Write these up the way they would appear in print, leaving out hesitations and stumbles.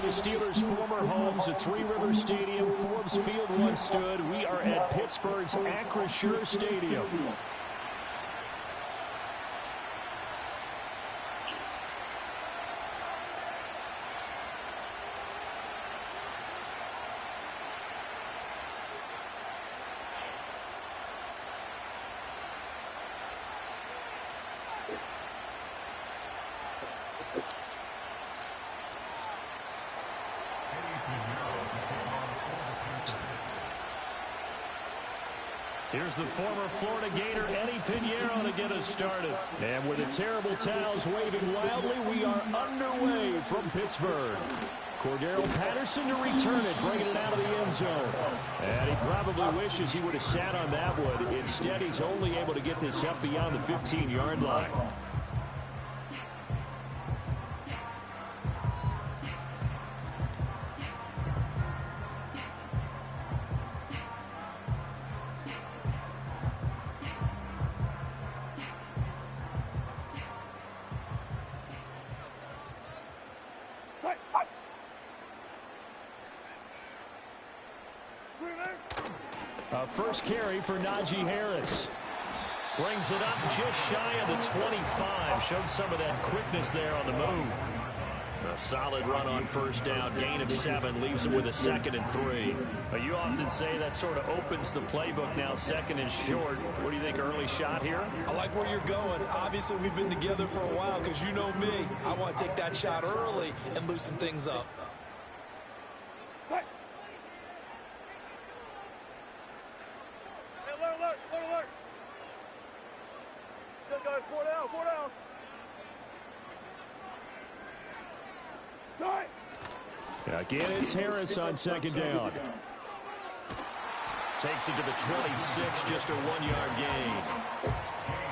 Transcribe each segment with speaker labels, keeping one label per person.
Speaker 1: the Steelers' former homes at Three Rivers Stadium. Forbes Field once stood. We are at Pittsburgh's Acrisure Stadium. Here's the former Florida Gator, Eddie Pinheiro, to get us started. And with the terrible towels waving loudly, we are underway from Pittsburgh. Cordero Patterson to return it, bringing it out of the end zone. And he probably wishes he would have sat on that one. Instead, he's only able to get this up beyond the 15-yard line. First carry for Najee Harris. Brings it up just shy of the 25. Showed some of that quickness there on the move. A solid run on first down. Gain of 7 leaves him with a 2nd and 3. You often say that sort of opens the playbook now. 2nd and short. What do you think, early shot here?
Speaker 2: I like where you're going. Obviously, we've been together for a while because you know me. I want to take that shot early and loosen things up.
Speaker 1: Again, it's Harris on 2nd down. Takes it to the 26, just a 1-yard gain.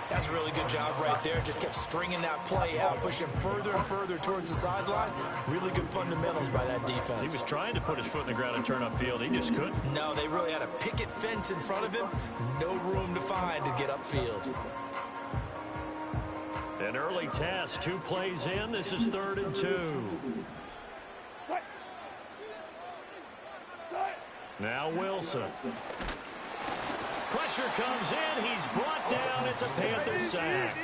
Speaker 2: That's a really good job right there. Just kept stringing that play out, pushing further and further towards the sideline. Really good fundamentals by that defense.
Speaker 1: He was trying to put his foot in the ground and turn upfield. He just couldn't.
Speaker 2: No, they really had a picket fence in front of him. No room to find to get upfield.
Speaker 1: An early test. 2 plays in. This is 3rd and 2. Now Wilson. Pressure comes in. He's brought down. It's a Panther sack.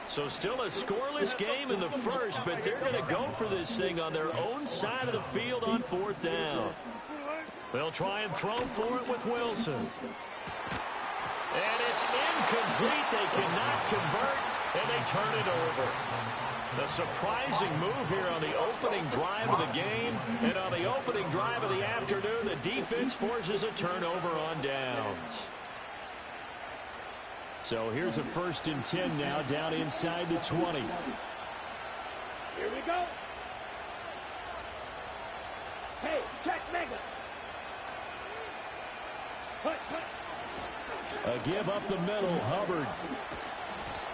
Speaker 1: So still a scoreless game in the first, but they're going to go for this thing on their own side of the field on 4th down. They'll try and throw for it with Wilson. And it's incomplete. They cannot convert, and they turn it over. A surprising move here on the opening drive of the game. And on the opening drive of the afternoon, the defense forces a turnover on downs. So here's a 1st and 10 now, down inside the 20.
Speaker 3: Here we go. Hey, check mega.
Speaker 1: A give up the middle, Hubbard.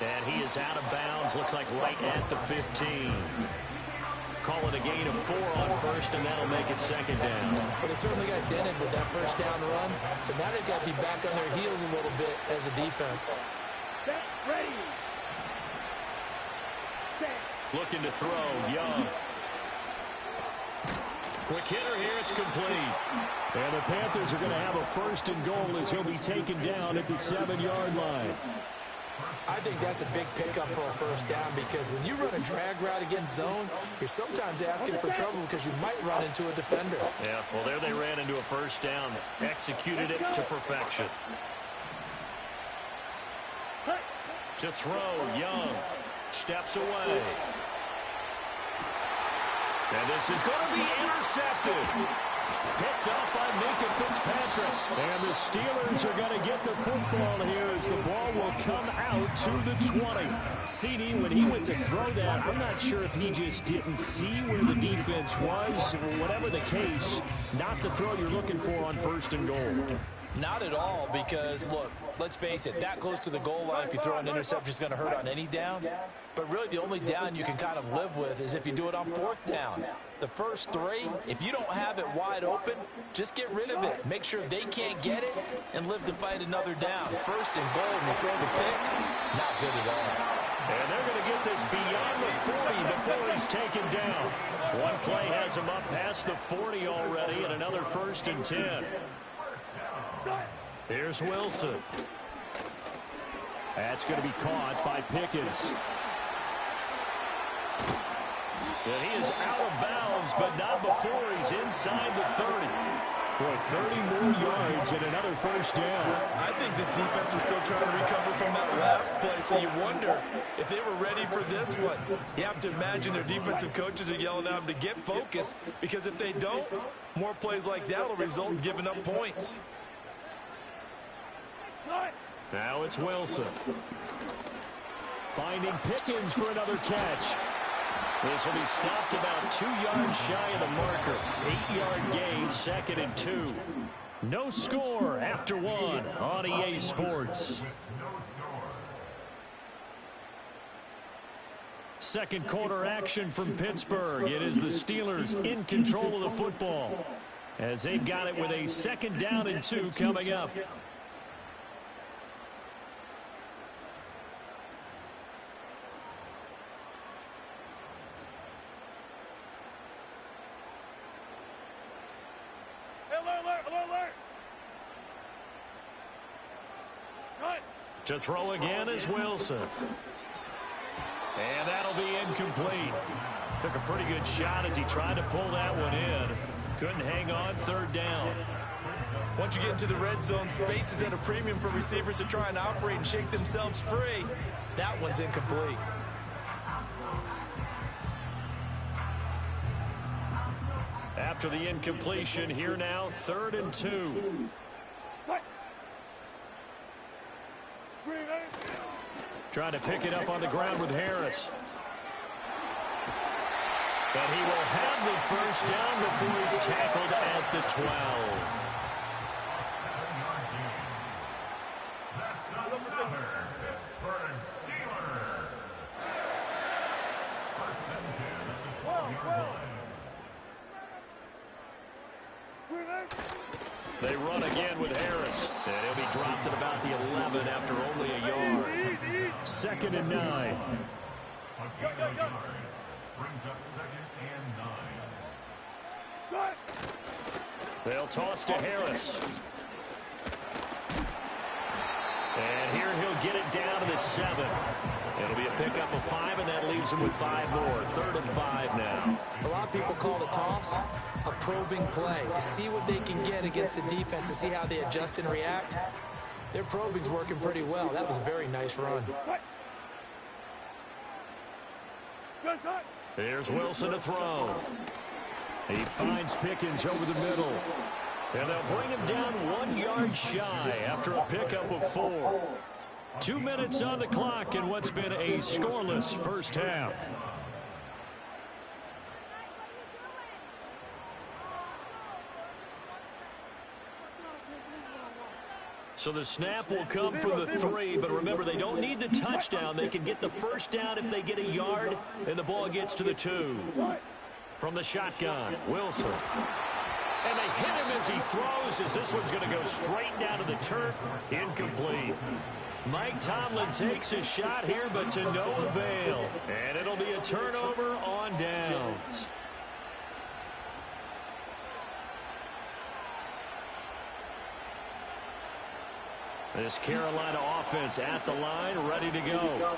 Speaker 1: And he is out of bounds, looks like right at the 15. Call it a gain of 4 on 1st, and that'll make it 2nd down.
Speaker 2: Well, they certainly got dented with that first down run, so now they've got to be back on their heels a little bit as a defense.
Speaker 3: Set, ready. Set.
Speaker 1: Looking to throw, Young. Quick hitter here, it's complete. And the Panthers are going to have a 1st and goal as he'll be taken down at the 7-yard line.
Speaker 2: I think that's a big pickup for a first down because when you run a drag route against zone, you're sometimes asking for trouble because you might run into a defender.
Speaker 1: Yeah, well, there they ran into a first down. Executed it to perfection. To throw, Young steps away. And this is going to be intercepted. Picked up by Minka Fitzpatrick. And the Steelers are going to get the football here as the ball will come out to the 20. CD, when he went to throw that, I'm not sure if he just didn't see where the defense was. Whatever the case, not the throw you're looking for on 1st and goal.
Speaker 2: Not at all because, look, let's face it, that close to the goal line, if you throw an interception, is going to hurt on any down. But really the only down you can kind of live with is if you do it on 4th down. The first 3, if you don't have it wide open, just get rid of it. Make sure they can't get it and live to fight another down. 1st and goal, and you throw the pick, not good at all.
Speaker 1: And they're going to get this beyond the 40 before he's taken down. One play has him up past the 40 already, and another 1st and 10. Here's Wilson. That's going to be caught by Pickens. And he is out of bounds, but not before he's inside the 30. Boy, 30 more yards and another 1st down.
Speaker 2: I think this defense was still trying to recover from that last play, so you wonder if they were ready for this one. You have to imagine their defensive coaches are yelling at them to get focused, because if they don't, more plays like that will result in giving up points.
Speaker 1: Now it's Wilson. Finding Pickens for another catch. This will be stopped about 2 yards shy of the marker. 8-yard gain, 2nd and 2. No score after 1 on EA Sports. Second quarter action from Pittsburgh. It is the Steelers in control of the football as they've got it with a 2nd down and 2 coming up. To throw again is Wilson. And that'll be incomplete. Took a pretty good shot as he tried to pull that one in. Couldn't hang on, 3rd down.
Speaker 2: Once you get into the red zone, space is at a premium for receivers to try and operate and shake themselves free. That one's incomplete.
Speaker 1: After the incompletion, here now, 3rd and 2. Trying to pick it up on the ground with Harris. But he will have the 1st down before he's tackled at the 12. They run again with Harris. And he'll be dropped at about the 11 after only a yard. 2nd and 9.
Speaker 4: Brings up 2nd and 9.
Speaker 1: They'll toss to Harris. And here he'll get it down to the 7. It'll be a pickup of 5, and that leaves him with 5 more. 3rd and 5 now.
Speaker 2: A lot of people call the toss a probing play to see what they can get against the defense, to see how they adjust and react. Their probing's working pretty well. That was a very nice run.
Speaker 1: Here's Wilson to throw. He finds Pickens over the middle. And they'll bring him down 1 yard shy after a pickup of 4. 2 minutes on the clock in what's been a scoreless first half. So the snap will come from the 3, but remember, they don't need the touchdown. They can get the 1st down if they get a yard, and the ball gets to the 2. From the shotgun, Wilson. And they hit him as he throws, as this one's going to go straight down to the turf. Incomplete. Mike Tomlin takes a shot here, but to no avail. And it'll be a turnover on downs. This Carolina offense at the line, ready to go.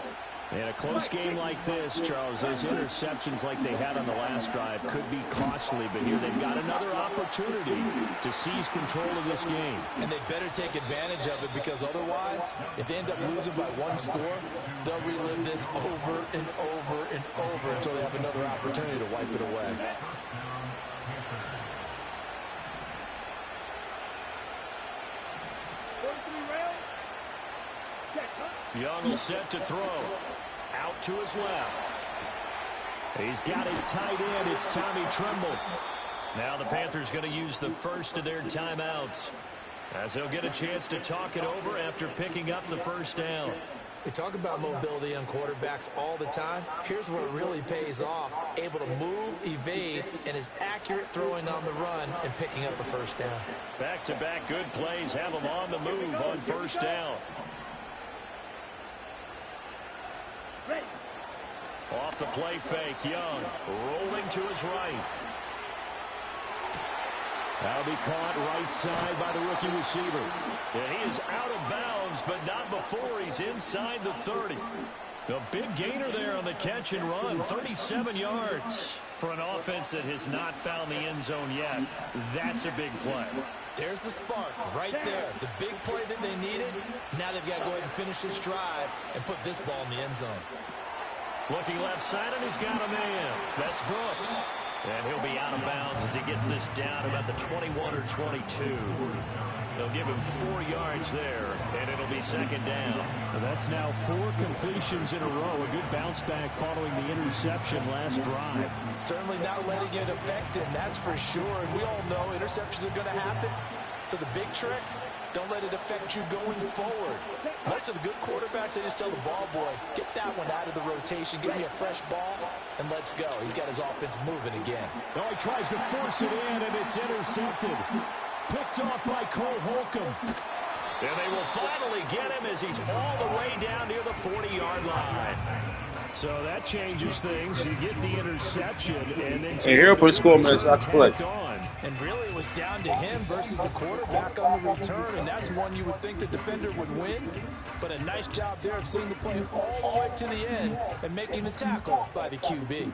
Speaker 1: And a close game like this, Charles, those interceptions like they had on the last drive could be costly, but here they've got another opportunity to seize control of this game.
Speaker 2: And they better take advantage of it, because otherwise, if they end up losing by 1 score, they'll relive this over and over and over until they have another opportunity to wipe it away.
Speaker 1: Young will set to throw. Out to his left. He's got his tight end. It's Tommy Tremble. Now the Panthers going to use the first of their timeouts, as they'll get a chance to talk it over after picking up the 1st down.
Speaker 2: They talk about mobility on quarterbacks all the time. Here's where it really pays off. Able to move, evade, and is accurate throwing on the run and picking up a 1st down.
Speaker 1: Back-to-back good plays have them on the move on 1st down.
Speaker 3: Ready.
Speaker 1: Off the play fake, Young rolling to his right. That'll be caught right side by the rookie receiver. And he is out of bounds, but not before he's inside the 30. A big gainer there on the catch and run, 37 yards. For an offense that has not found the end zone yet, that's a big play.
Speaker 2: There's the spark right there. The big play that they needed. Now they've got to go ahead and finish this drive and put this ball in the end zone.
Speaker 1: Looking left side, and he's got a man. That's Brooks. And he'll be out of bounds as he gets this down about the 21 or 22. They'll give him 4 yards there, and it'll be second down. That's now 4 completions in a row. A good bounce back following the interception last drive.
Speaker 2: Certainly not letting it affect him, that's for sure. And we all know interceptions are going to happen. So the big trick, don't let it affect you going forward. Most of the good quarterbacks, they just tell the ball boy, get that one out of the rotation, give me a fresh ball, and let's go. He's got his offense moving again.
Speaker 1: Oh, he tries to force it in, and it's intercepted. Picked off by Cole Holcomb. And they will finally get him as he's all the way down near the 40-yard line. So that changes things. You get the interception, and then...
Speaker 5: Hey, here for the score, man. So I can play.
Speaker 2: And really, it was down to him versus the quarterback on the return, and that's one you would think the defender would win. But a nice job there of seeing the play all the way to the end and making the tackle by the QB.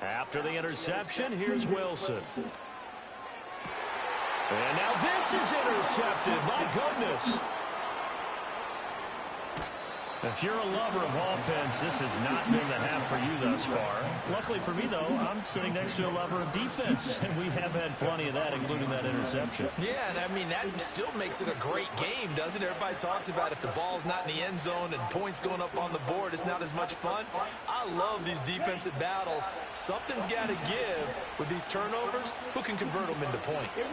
Speaker 1: After the interception, here's Wilson. And now this is intercepted. My goodness. If you're a lover of offense, this has not been the half for you thus far. Luckily for me, though, I'm sitting next to a lover of defense, and we have had plenty of that, including that interception.
Speaker 2: Yeah, and I mean, that still makes it a great game, doesn't it? Everybody talks about if the ball's not in the end zone and points going up on the board, it's not as much fun. I love these defensive battles. Something's got to give with these turnovers. Who can convert them into points?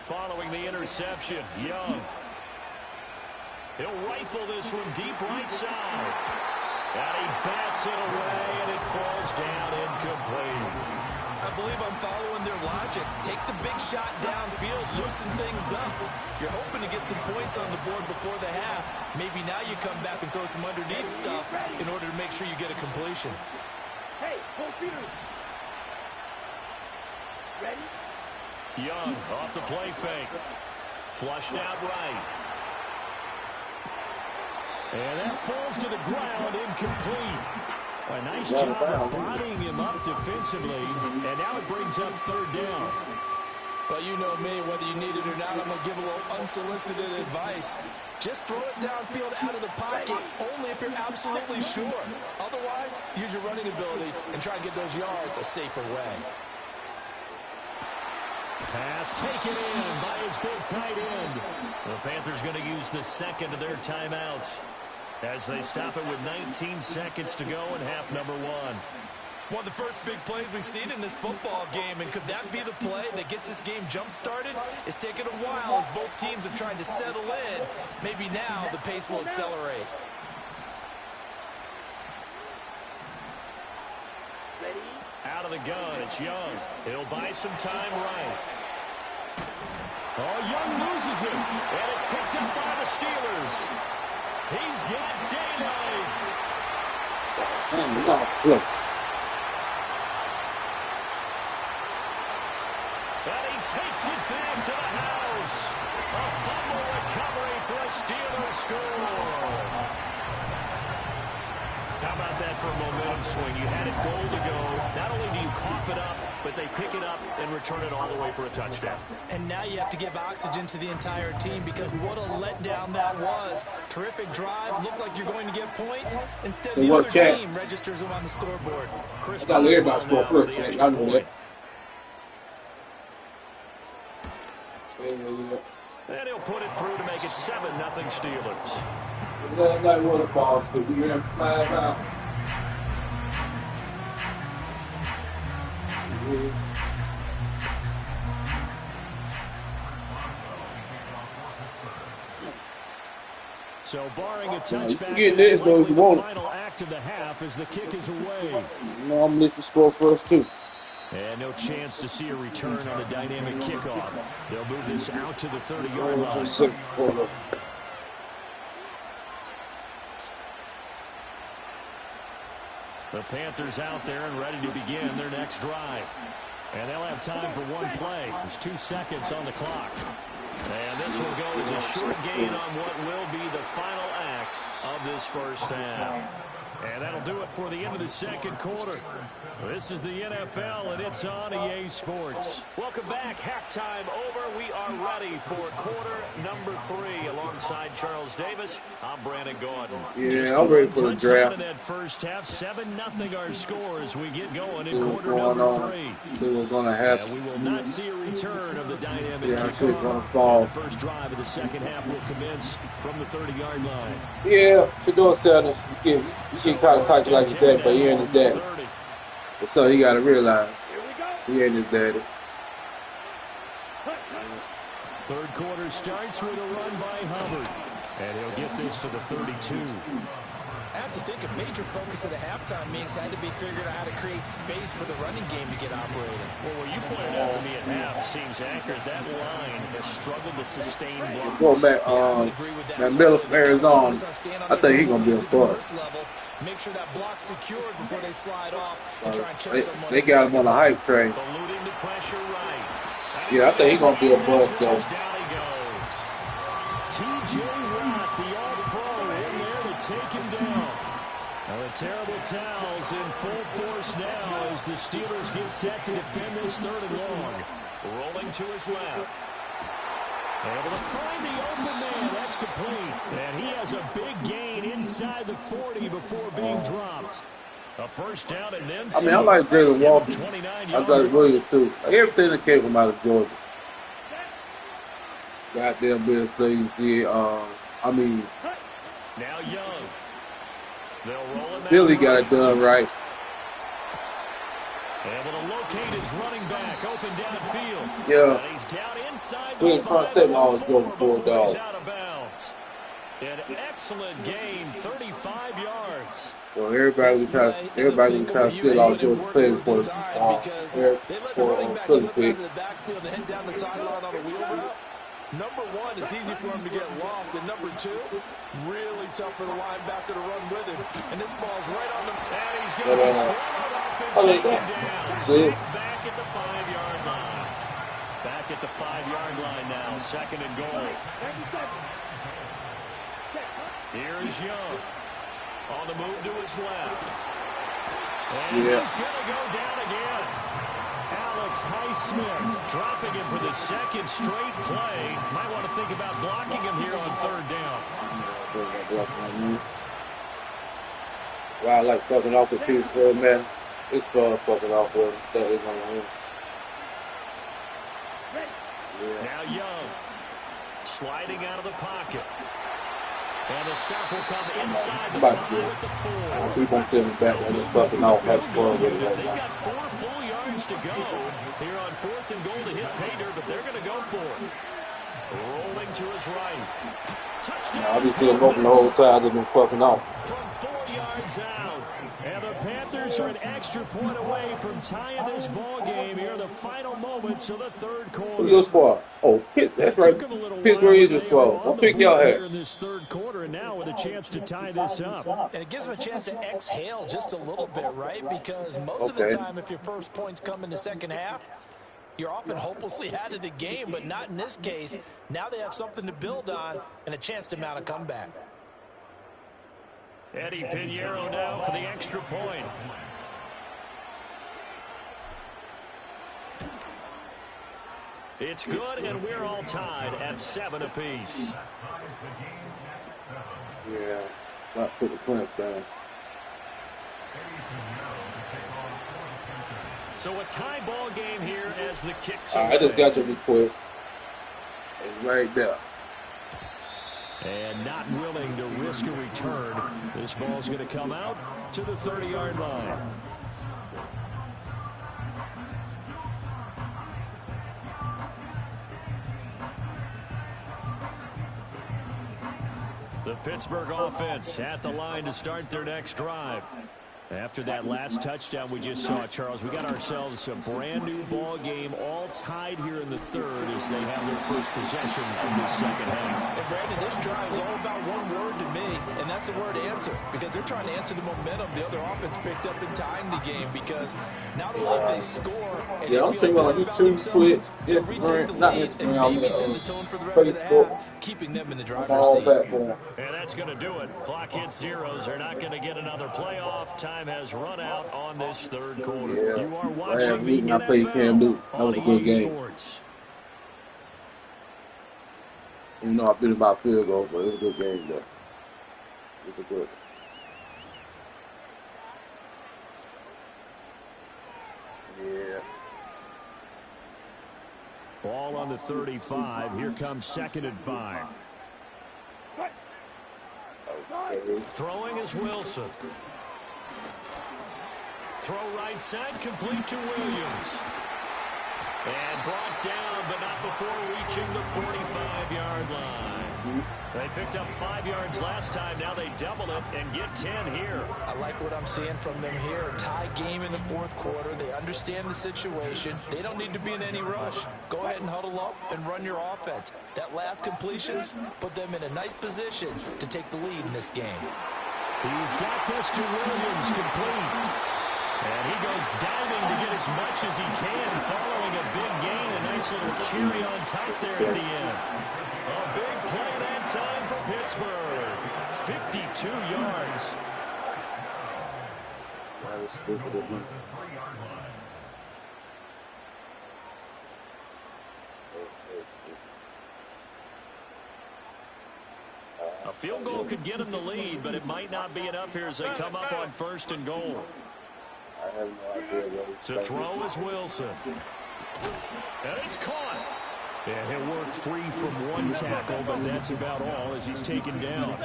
Speaker 1: Following the interception, Young. He'll rifle this one deep right side. And he bats it away, and it falls down incomplete.
Speaker 2: I believe I'm following their logic. Take the big shot downfield, loosen things up. You're hoping to get some points on the board before the half. Maybe now you come back and throw some underneath stuff in order to make sure you get a completion.
Speaker 3: Hey, hold Peter. Ready?
Speaker 1: Young off the play fake. Flushed out right. And that falls to the ground, incomplete. A nice job of bodying him up defensively, and now it brings up third down.
Speaker 2: Well, you know me, whether you need it or not, I'm going to give a little unsolicited advice. Just throw it downfield out of the pocket, only if you're absolutely sure. Otherwise, use your running ability and try to get those yards a safer way.
Speaker 1: Pass taken in by his big tight end. The Panthers going to use the second of their timeouts as they stop it with 19 seconds to go in half number 1.
Speaker 2: One of the first big plays we've seen in this football game, and could that be the play that gets this game jump-started? It's taken a while as both teams have tried to settle in. Maybe now the pace will accelerate.
Speaker 1: Out of the gun, it's Young. He'll buy some time right. Oh, Young loses it, and it's picked up by the Steelers. He's got daylight. And he takes it back to the house. A fumble recovery for a Steelers score. How about that for a momentum swing? You had it goal to go. Not only do you cough it up, but they pick it up and return it all the way for a touchdown.
Speaker 2: And now you have to give oxygen to the entire team, because what a letdown that was. Terrific drive. Looked like you're going to get points. Instead, the other team registers them on the scoreboard.
Speaker 5: Chris Boswell score first, I know that.
Speaker 1: And he'll put it through to make it 7-0 Steelers.
Speaker 5: That was a ball, so we have 5 out.
Speaker 1: So barring a touchback,
Speaker 5: this, though, you
Speaker 1: the
Speaker 5: won't.
Speaker 1: Final act of the half as the kick is away.
Speaker 5: No, I'm going to score first, too.
Speaker 1: And no chance to see a return on a dynamic kickoff. They'll move this out to the 30-yard line. The Panthers out there and ready to begin their next drive. And they'll have time for one play. There's 2 seconds on the clock. And this will go as a short gain on what will be the final act of this first half. And that'll do it for the end of the second quarter. This is the NFL, and it's on EA Sports. Welcome back. Halftime over. We are ready for quarter number 3. Alongside Charles Davis, I'm Brandon Gordon.
Speaker 5: Yeah, I'm ready for the draft.
Speaker 1: In that first half, 7-0 our score as we get going in quarter number 3.
Speaker 5: See what's going to happen.
Speaker 1: And we will not see a return of the dynamic
Speaker 5: kickoff.
Speaker 1: It's
Speaker 5: going to fall.
Speaker 1: The first drive of the second half will commence from the 30-yard line.
Speaker 5: Yeah, Shador Sanders, you get kind of cocky like his dad, but he ain't his daddy. So he got to realize he ain't his daddy.
Speaker 1: Third quarter starts with a run by Hubbard. And he'll get this to the 32.
Speaker 2: I have to think a major focus of the halftime meetings had to be figuring out how to create space for the running game to get operating.
Speaker 1: Well, what you pointed out to me at half seems accurate. That line has struggled to sustain blocks.
Speaker 5: Going back, that middle from Arizona, I think he's going to be a bust.
Speaker 2: Make sure that block's secured before they slide off and try and check someone.
Speaker 5: They got him on a hype train. Yeah, I think he's going to be a bust, though.
Speaker 1: T.J. Watt, the all-pro, in there to take him down. Now the terrible towels in full force now as the Steelers get set to defend this third and long. Rolling to his left. Able to find the open man. That's complete. And he has a big gain inside the 40 before being dropped. A first down and then
Speaker 5: I mean, I like Jalen Walker. I like Williams, too. Like everything that came from out of Georgia. Goddamn best thing you see. I mean,
Speaker 1: now Young. They'll roll him.
Speaker 5: Billy got it done right.
Speaker 1: Able to locate his running back open downfield.
Speaker 5: Yeah.
Speaker 1: And he's down inside
Speaker 5: We
Speaker 1: the
Speaker 5: didn't front seven always go for
Speaker 1: Bulldogs. Out of bounds. An excellent gain, 35 yards.
Speaker 5: So everybody was trying to steal all Georgia players for the pick.
Speaker 2: Number one, it's easy for him to get lost. And number two, really tough for the linebacker to run with him. And this ball's right on the... And he's going to be swallowed up and taken down. Safe back at the 5-yard line. Back at the 5-yard line now. Second and goal. Here's Young. On the move to his left. And he's going to go down again. Alex Highsmith dropping him for the second straight play. Might want to think about blocking him here on third down.
Speaker 5: Wow, I like fucking off with people, man. It's fun fucking off with him. That is on him.
Speaker 1: Now Young sliding out of the pocket. And the stop will come inside the 5 with the 4.
Speaker 5: I keep on sitting back and just fucking off. Have fun with it right
Speaker 1: They've
Speaker 5: now.
Speaker 1: got 4 full yards to go here on 4th and goal to hit Pater, but they're going to go for it. Rolling to his right. Touchdown.
Speaker 5: I'll be sitting open the whole time. I've been fucking off.
Speaker 1: From 4 yards out. And the Panthers are an extra point away from tying this ball game here in the final moments of the third quarter.
Speaker 5: Who's your squad? Oh, Pitt, that's right. Pittsburgh is your squad. I'll pick y'all here.
Speaker 1: In this third quarter, and now with a chance to tie this up.
Speaker 2: And it gives them a chance to exhale just a little bit, right? Because most of the time, if your first points come in the second half, you're often hopelessly out of the game, but not in this case. Now they have something to build on and a chance to mount a comeback.
Speaker 1: Eddie Pinheiro now for the extra point. It's good, and we're all tied at 7 apiece.
Speaker 5: Yeah, not put the clamps down.
Speaker 1: So a tie ball game here as the kicks.
Speaker 5: I just got your request. It's right there.
Speaker 1: And not willing to risk a return. This ball's going to come out to the 30-yard line. The Pittsburgh offense at the line to start their next drive. After that last touchdown we just saw, Charles, we got ourselves a brand new ball game, all tied here in the third as they have their first possession of the second half.
Speaker 2: And Brandon, this drive is all about one word to me, and that's the word answer, because they're trying to answer the momentum the other offense picked up in tying the game, because not only if they score and
Speaker 5: I'm saying on YouTube, Twitch, Instagram, not Instagram,
Speaker 2: maybe set the tone for the rest of the half, keeping them in the driver's seat.
Speaker 1: And that's going to do it. Clock hits zeros. They're not going to get another playoff. Time has run out on this third quarter.
Speaker 5: Yeah.
Speaker 1: You are watching the
Speaker 5: I played Cam Newton. That was a good game.
Speaker 1: Sports.
Speaker 5: Even though I beat about field goal, but it was a good game, though. It's a good. Yeah.
Speaker 1: Ball on the 35. Here comes 2nd and 5.
Speaker 5: Okay.
Speaker 1: Throwing is Wilson. Throw right side, complete to Williams. And brought down, but not before reaching the 45-yard line. They picked up 5 yards last time. Now they double it and get 10 here.
Speaker 2: I like what I'm seeing from them here. Tie game in the fourth quarter. They understand the situation. They don't need to be in any rush. Go ahead and huddle up and run your offense. That last completion put them in a nice position to take the lead in this game.
Speaker 1: He's got this to Williams, complete. And he goes diving to get as much as he can, following a big gain. A nice little cherry on top there at the end. A big play that time for Pittsburgh. 52 yards.
Speaker 5: That was stupid of me.
Speaker 1: A field goal could get him the lead, but it might not be enough here as they come up on 1st and goal.
Speaker 5: I have no idea what
Speaker 1: To throw is Wilson. And it's caught. And he'll work free from one tackle, but that's about all as he's taken down.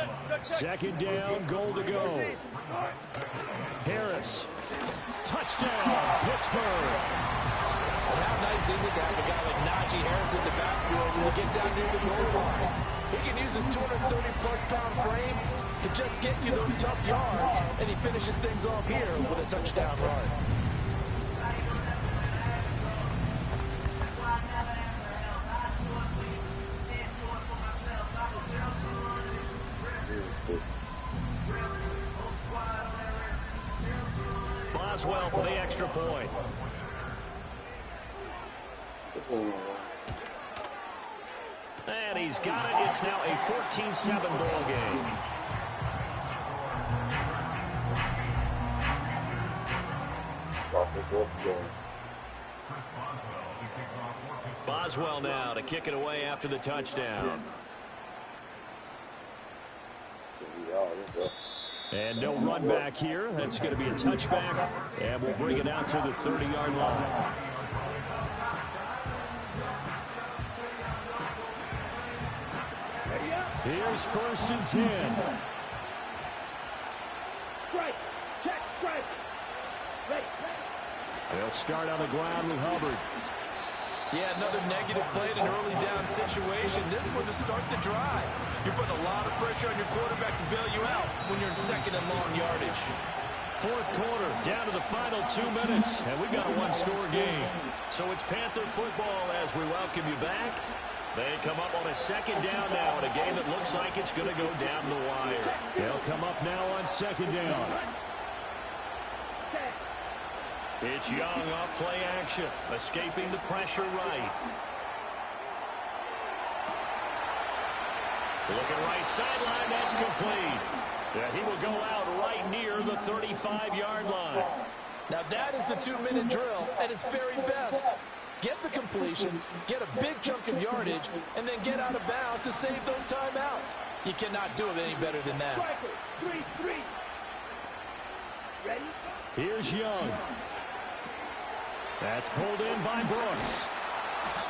Speaker 1: 2nd down, goal to go. Harris. Touchdown, Pittsburgh.
Speaker 2: And how nice is it to have a guy like Najee Harris in the backfield when we get down near the goal line? He can use his 230-plus pound frame to just get you those tough yards, and he finishes things off here with a touchdown run.
Speaker 1: Boswell for the extra point. And he's got it. It's now a 14-7 ball game. Boswell now to kick it away after the touchdown. And no run back here. That's going to be a touchback. And we'll bring it out to the 30-yard line. Here's 1st and 10.
Speaker 3: Strike. Check. Strike. Ready.
Speaker 1: They'll start on the ground with Hubbard.
Speaker 2: Yeah, another negative play in an early down situation. This one to start the drive. You're putting a lot of pressure on your quarterback to bail you out when you're in 2nd and long yardage.
Speaker 1: 4th quarter, down to the final 2 minutes, and we've got a one-score game. So it's Panther football as we welcome you back. They come up on a 2nd down now in a game that looks like it's going to go down the wire. They'll come up now on 2nd down. It's Young off play action, escaping the pressure right. Looking right sideline, that's complete. Yeah, he will go out right near the 35-yard line.
Speaker 2: Now that is the 2-minute drill at its very best. Get the completion, get a big chunk of yardage, and then get out of bounds to save those timeouts. You cannot do it any better than that.
Speaker 3: 3-3. Ready?
Speaker 1: Here's Young. That's pulled in by Brooks.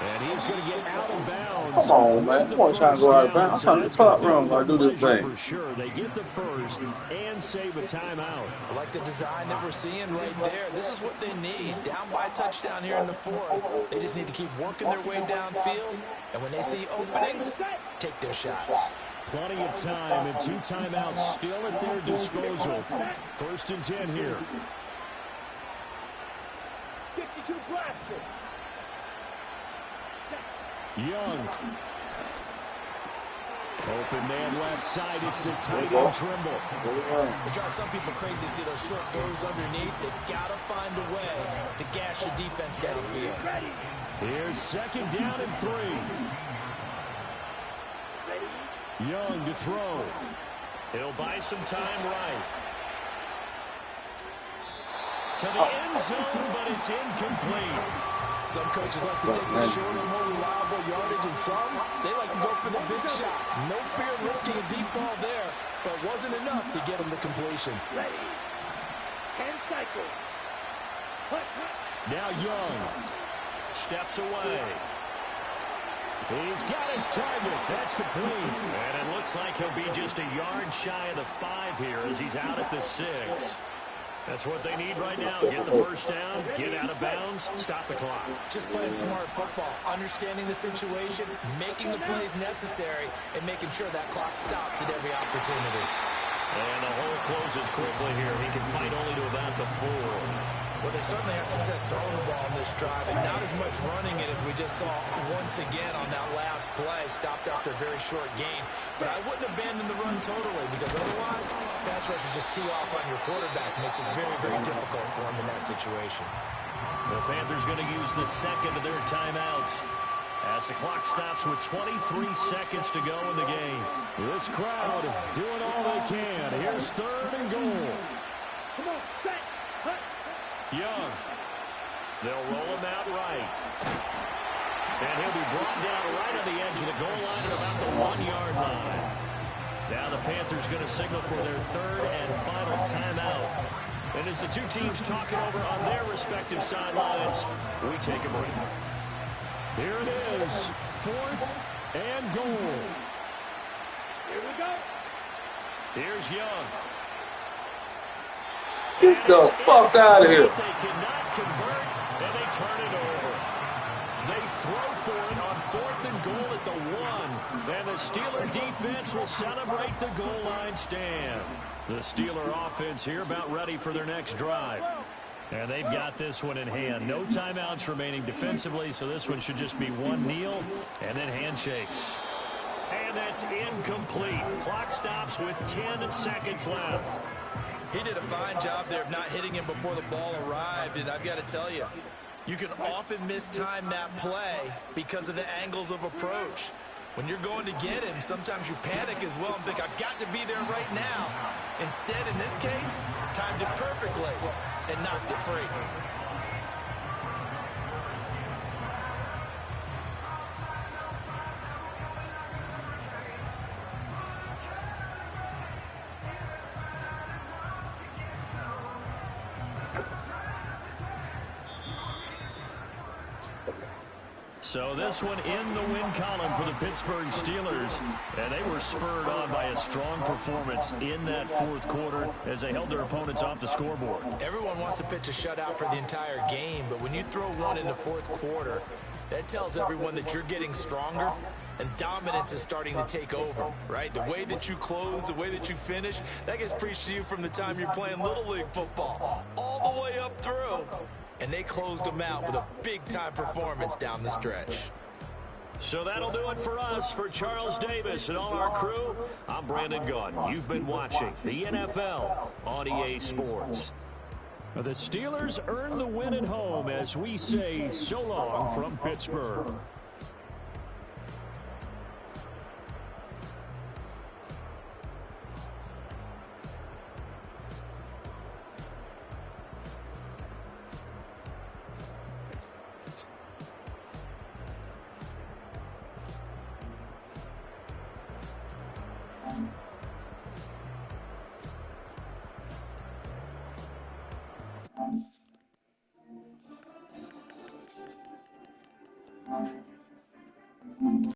Speaker 1: And he's going to get out of bounds.
Speaker 5: Come on, man. Come on, trying to go out of bounds. I'm trying to pull wrong while I do this thing.
Speaker 1: For sure. They get the first and save a timeout.
Speaker 2: I like the design that we're seeing right there. This is what they need. Down by a touchdown here in the 4th. They just need to keep working their way downfield. And when they see openings, take their shots.
Speaker 1: Plenty of time and 2 timeouts still at their disposal. 1st and 10 here.
Speaker 3: 52 blaster.
Speaker 1: Young. Open man left side. It's the tight end Trimble.
Speaker 2: It drives some people crazy to see those short throws underneath. They've got to find a way to gash the defense downfield.
Speaker 3: Ready.
Speaker 1: Here's 2nd down and 3.
Speaker 3: Ready.
Speaker 1: Young to throw. He'll buy some time right. To the end zone, but it's incomplete.
Speaker 2: Some coaches like to take the shorter, more reliable yardage, and some, they like to go for the big shot. No fear of risking a deep ball there, but wasn't enough to get him the completion.
Speaker 3: Ready. 10 cycles. Hut, hut.
Speaker 1: Now Young steps away. He's got his target. That's complete. And it looks like he'll be just a yard shy of the 5 here as he's out at the 6. That's what they need right now. Get the 1st down, get out of bounds, stop the clock.
Speaker 2: Just playing smart football, understanding the situation, making the plays necessary, and making sure that clock stops at every opportunity.
Speaker 1: And the hole closes quickly here. He can fight only to about the 4.
Speaker 2: Well, they certainly had success throwing the ball in this drive, and not as much running it as we just saw once again on that last play. Stopped after a very short gain. But I wouldn't abandon the run totally, because otherwise, pass rushers just tee off on your quarterback. Makes it very, very difficult for him in that situation.
Speaker 1: The Panthers going to use the 2nd of their timeouts as the clock stops with 23 seconds to go in the game. This crowd doing all they can. Here's 3rd and goal.
Speaker 3: Come on, set. Hut.
Speaker 1: Young. They'll roll him out right. And he'll be brought down right on the edge of the goal line at about the 1-yard line. Now the Panthers going to signal for their 3rd and final timeout. And as the 2 teams talking over on their respective sidelines, we take a break. Here it is, 4th and goal.
Speaker 3: Here we go.
Speaker 1: Here's Young.
Speaker 5: Get the fuck out of here.
Speaker 1: They cannot convert, and they turn it over. They throw for it on 4th and goal at the 1. And the Steeler defense will celebrate the goal line stand. The Steeler offense here about ready for their next drive. And they've got this one in hand. No timeouts remaining defensively, so this one should just be one kneel and then handshakes. And that's incomplete. Clock stops with 10 seconds left.
Speaker 2: He did a fine job there of not hitting him before the ball arrived, and I've got to tell you, you can often mistime that play because of the angles of approach. When you're going to get him, sometimes you panic as well and think, I've got to be there right now. Instead, in this case, timed it perfectly and knocked it free.
Speaker 1: So this one in the win column for the Pittsburgh Steelers. And they were spurred on by a strong performance in that 4th quarter as they held their opponents off the scoreboard.
Speaker 2: Everyone wants to pitch a shutout for the entire game, but when you throw one in the 4th quarter, that tells everyone that you're getting stronger and dominance is starting to take over, right? The way that you close, the way that you finish, that gets preached to you from the time you're playing Little League football all the way up through. And they closed them out with a big-time performance down the stretch.
Speaker 1: So that'll do it for us. For Charles Davis and all our crew, I'm Brandon Gunn. You've been watching the NFL on EA Sports. The Steelers earn the win at home as we say so long from Pittsburgh.